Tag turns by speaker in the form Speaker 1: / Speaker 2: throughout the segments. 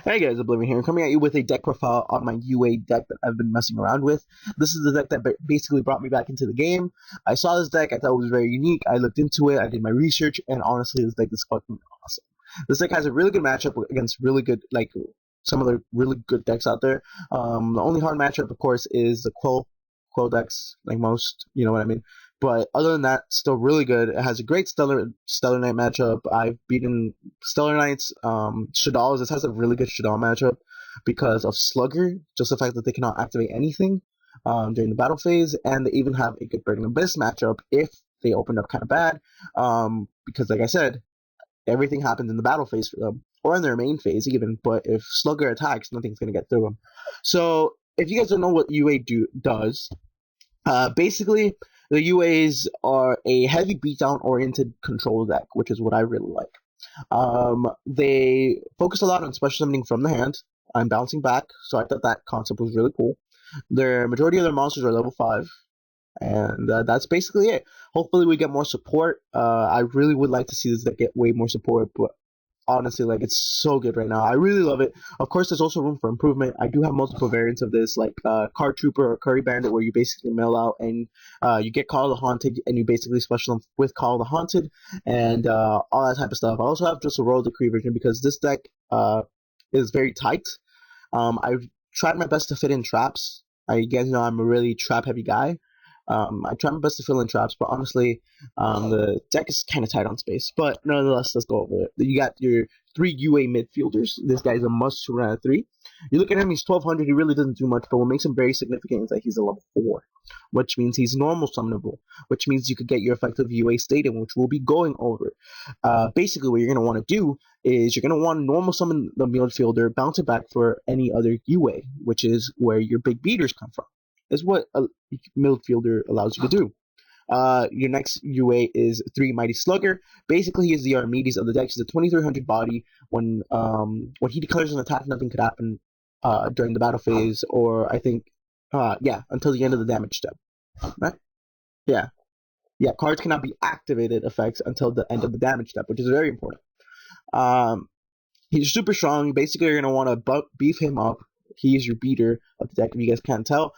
Speaker 1: Hey guys, Oblivion here, coming at you with a deck profile on my UA deck that I've been messing around with. This is the deck that basically brought me back into the game. I saw this deck, I thought it was very unique, I looked into it, I did my research, and honestly, this deck is fucking awesome. This deck has a really good matchup against really good, like, some of the really good decks out there. The only hard matchup, of course, is the Quill decks, like most, you know what I mean? But other than that, still really good. It has a great Stellar Knight matchup. I've beaten Stellar Knights, Shaddoll. This has a really good Shaddoll matchup because of Slugger, just the fact that they cannot activate anything during the battle phase, and they even have a good Burning Abyss matchup if they open up kind of bad, because like I said, everything happens in the battle phase for them, or in their main phase even, but if Slugger attacks, nothing's going to get through them. So if you guys don't know what UA does, basically, the UAs are a heavy beatdown oriented control deck, which is what I really like. They focus a lot on special summoning from the hand and bouncing back, so I thought that concept was really cool. Their majority of their monsters are level 5, and that's basically it. Hopefully, we get more support. I really would like to see this deck get way more support, but honestly, like, it's so good right now. I really love it. Of course, there's also room for improvement. I do have multiple variants of this, like Card Trooper or Curry Bandit, where you basically mill out and you get Call of the Haunted, and you basically special them with Call of the Haunted and all that type of stuff. I also have just a Royal Decree version because this deck is very tight. I've tried my best to fit in traps. I guys know I'm a really trap heavy guy. I try my best to fill in traps, but honestly, the deck is kind of tight on space. But nonetheless, let's go over it. You got your 3 UA midfielders. This guy's a must to run at 3. You look at him, he's 1200. He really doesn't do much, but what makes him very significant is that he's a level 4, which means he's normal summonable, which means you could get your effective UA stadium, which we'll be going over. Basically, what you're going to want to do is you're going to want to normal summon the midfielder, bounce it back for any other UA, which is where your big beaters come from. Is what a midfielder allows you to do. Your next UA is 3 Mighty Slugger. Basically, he is the Archimedes of the deck. He's a 2300 body. When he declares an attack, nothing could happen during the battle phase, or I think, until the end of the damage step. Right? Yeah. Yeah, cards cannot be activated effects until the end of the damage step, which is very important. He's super strong. Basically, you're going to want to beef him up. He is your beater of the deck, if you guys can't tell,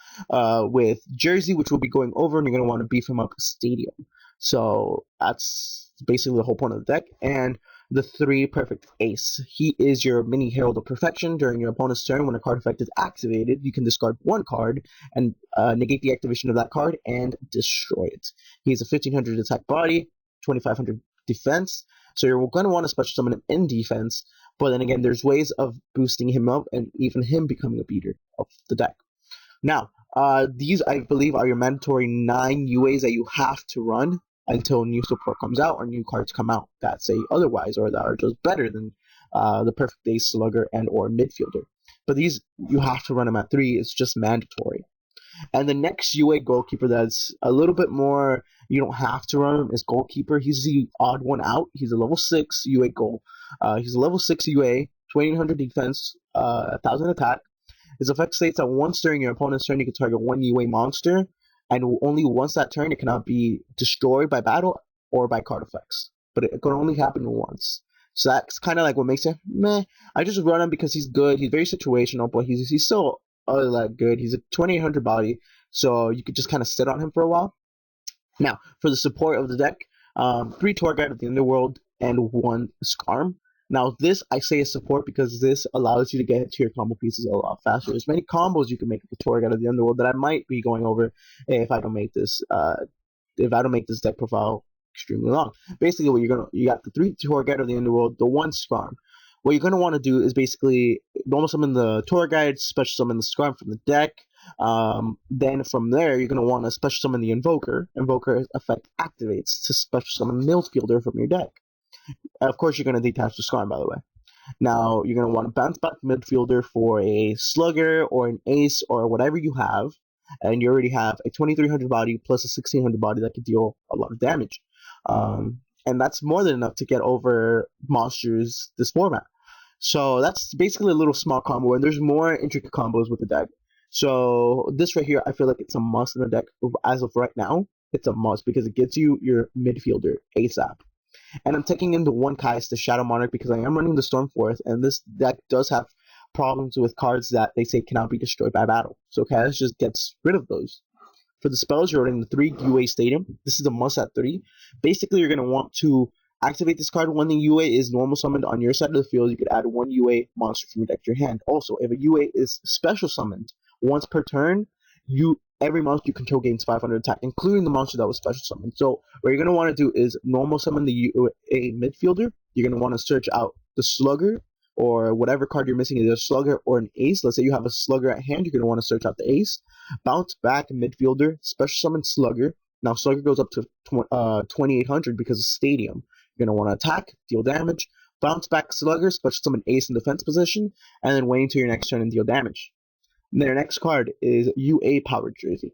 Speaker 1: with Jersey, which we'll be going over, and you're going to want to beef him up Stadium. So that's basically the whole point of the deck. And the 3 Perfect Ace. He is your mini Herald of Perfection. During your opponent's turn, when a card effect is activated, you can discard 1 card and negate the activation of that card and destroy it. He has a 1500 attack body, 2500 defense. So you're going to want to special summon him in defense. But then again, there's ways of boosting him up and even him becoming a beater of the deck. Now, these, I believe, are your mandatory 9 UAs that you have to run until new support comes out or new cards come out that say otherwise or that are just better than the Perfect Ace, Slugger, and or Midfielder. But these, you have to run them at 3. It's just mandatory. And the next UA goalkeeper that's a little bit more, you don't have to run him, is Goalkeeper. He's the odd one out. He's a level 6 UA goal. He's a level 6 UA, 2800 defense, 1000 attack. His effect states that once during your opponent's turn, you can target 1 UA monster, and only once that turn, it cannot be destroyed by battle or by card effects. But it can only happen once. So that's kind of like what makes it meh. I just run him because he's good. He's very situational, but he's still other that good. He's a 2800 body, so you could just kind of sit on him for a while. Now, for the support of the deck, 3 Tour Guide of the Underworld and 1 Skarm. Now, this I say is support because this allows you to get to your combo pieces a lot faster. There's many combos you can make with the Tour Guide of the Underworld that I might be going over if I don't make this deck profile extremely long. Basically, what you got the 3 Tour Guide of the Underworld, the 1 Skarm. What you're going to want to do is basically normal summon the Tour Guide, special summon the Skarm from the deck. Then from there, you're going to want to special summon the Invoker. Invoker effect activates to special summon Midfielder from your deck. Of course, you're going to detach the Skarm, by the way. Now, you're going to want to bounce back Midfielder for a Slugger or an Ace or whatever you have. And you already have a 2300 body plus a 1600 body that could deal a lot of damage. And that's more than enough to get over monsters this format. So that's basically a little small combo, and there's more intricate combos with the deck. So this right here, I feel like it's a must in the deck. As of right now, it's a must because it gets you your midfielder ASAP. And I'm taking into 1 Kais, the Shadow Monarch, because I am running the Stormforth, and this deck does have problems with cards that they say cannot be destroyed by battle. So Kaz just gets rid of those. For the spells, you're running the 3 UA Stadium. This is a must at 3. Basically, you're going to want to activate this card when the UA is normal summoned on your side of the field. You could add 1 UA monster from your deck to your hand. Also, if a UA is special summoned once per turn, every monster you control gains 500 attack, including the monster that was special summoned. So what you're going to want to do is normal summon the UA midfielder. You're going to want to search out the Slugger, or whatever card you're missing, either a Slugger or an Ace. Let's say you have a Slugger at hand, you're going to want to search out the Ace. Bounce back midfielder, special summon Slugger. Now Slugger goes up to 2800 because of Stadium. You're going to want to attack, deal damage. Bounce back Slugger, special summon Ace in defense position, and then wait until your next turn and deal damage. And then your next card is UA Powered Jersey.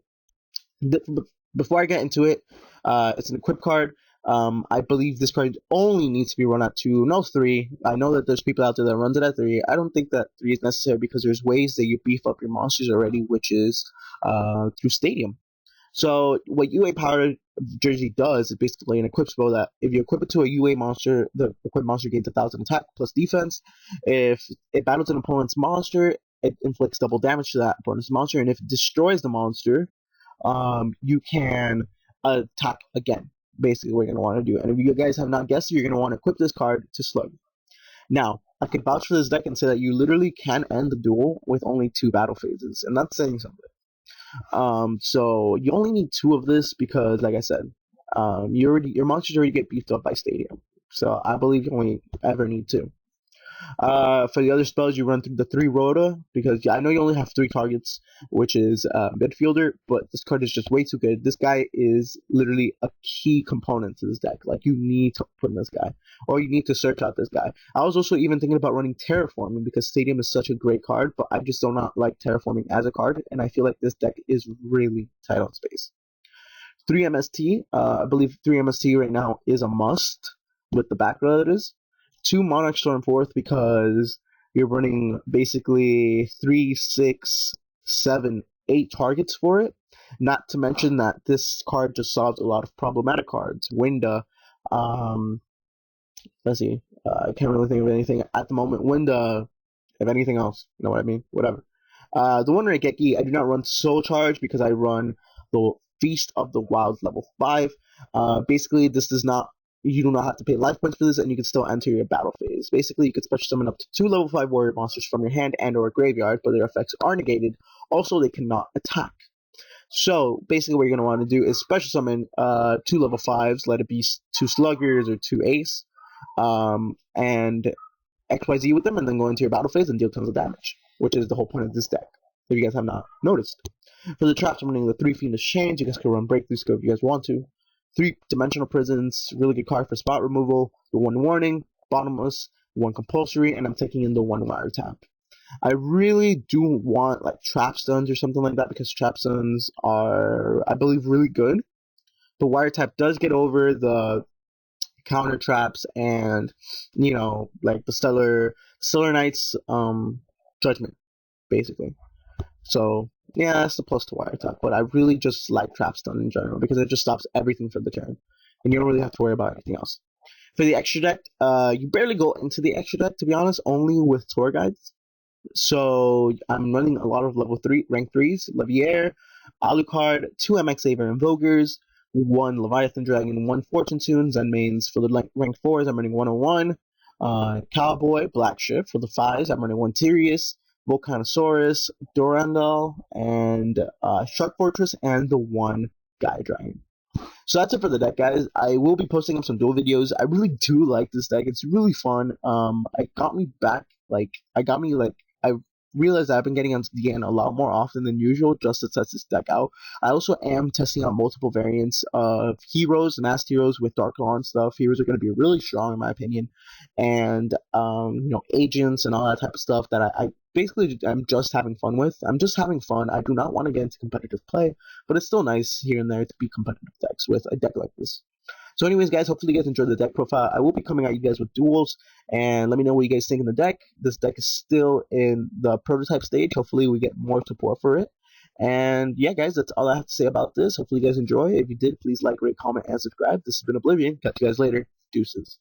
Speaker 1: Before I get into it, it's an equip card. I believe this card only needs to be run at 2, no 3. I know that there's people out there that runs it at 3. I don't think that 3 is necessary because there's ways that you beef up your monsters already, which is through Stadium. So what UA Powered Jersey does is basically an equip spell that if you equip it to a UA monster, the equipped monster gains 1000 attack plus defense. If it battles an opponent's monster, it inflicts double damage to that opponent's monster, and if it destroys the monster, you can attack again. Basically what you're going to want to do. And if you guys have not guessed, you're going to want to equip this card to Slug. Now, I can vouch for this deck and say that you literally can end the duel with only 2 battle phases, and that's saying something. So you only need 2 of this because, like I said, your monsters already get beefed up by Stadium. So I believe you only ever need 2. For the other spells, you run through the 3 Rhoda, because I know you only have 3 targets, which is midfielder, but this card is just way too good. This guy is literally a key component to this deck. Like, you need to put in this guy, or you need to search out this guy. I was also even thinking about running Terraforming, because Stadium is such a great card, but I just do not like Terraforming as a card, and I feel like this deck is really tight on space. 3 MST, I believe 3 MST right now is a must with the back row that is. 2 Monarch Storm 4th, because you're running basically 3, 6, 7, 8 targets for it. Not to mention that this card just solves a lot of problematic cards. Winda, let's see, I can't really think of anything at the moment. Winda, if anything else, you know what I mean? Whatever. The one Geki, I do not run Soul Charge because I run the Feast of the Wilds level 5. Basically, this does not. You do not have to pay life points for this, and you can still enter your battle phase. Basically, you can special summon up to 2 level 5 warrior monsters from your hand and or graveyard, but their effects are negated. Also, they cannot attack. So, basically what you're going to want to do is special summon 2 level 5s, let it be 2 Sluggers or 2 Ace, and XYZ with them, and then go into your battle phase and deal tons of damage, which is the whole point of this deck, if you guys have not noticed. For the traps, I'm running the 3 Fiendish Chains. You guys can run Breakthrough Skill if you guys want to. 3 Dimensional Prisons, really good card for spot removal. The 1 Warning, Bottomless, 1 Compulsory, and I'm taking in the 1 Wiretap. I really do want like Trap Stuns or something like that, because Trap Stuns are, I believe, really good. But Wiretap does get over the counter traps and, you know, like the Stellar Knight's Judgment, basically. So yeah, that's the plus to Wiretap, but I really just like Trap Stun in general because it just stops everything for the turn, and you don't really have to worry about anything else. For the extra deck, you barely go into the extra deck, to be honest, only with tour guides. So I'm running a lot of level 3, rank 3s, Levier, Alucard, 2 MX Saber Invokers, 1 Leviathan Dragon, 1 Fortune Tune, Zen Mains. For the rank 4s, I'm running 101, Cowboy, Black Ship. For the 5s, I'm running 1 Tyrius, Volcanosaurus, Durandal, and Shark Fortress, and the 1 Gaia Dragon. So that's it for the deck, guys. I will be posting up some duel videos. I really do like this deck. It's really fun. It got me back, I realized that I've been getting on DN a lot more often than usual just to test this deck out. I also am testing out multiple variants of heroes, masked heroes with Dark Law and stuff. Heroes are going to be really strong in my opinion, and you know, agents and all that type of stuff that I basically I'm just having fun with. I'm just having fun. I do not want to get into competitive play, but it's still nice here and there to be competitive decks with a deck like this. So anyways, guys, hopefully you guys enjoyed the deck profile. I will be coming at you guys with duels, and let me know what you guys think in the deck. This deck is still in the prototype stage. Hopefully we get more support for it. And yeah, guys, that's all I have to say about this. Hopefully you guys enjoy. If you did, please like, rate, comment, and subscribe. This has been Oblivion. Catch you guys later. Deuces.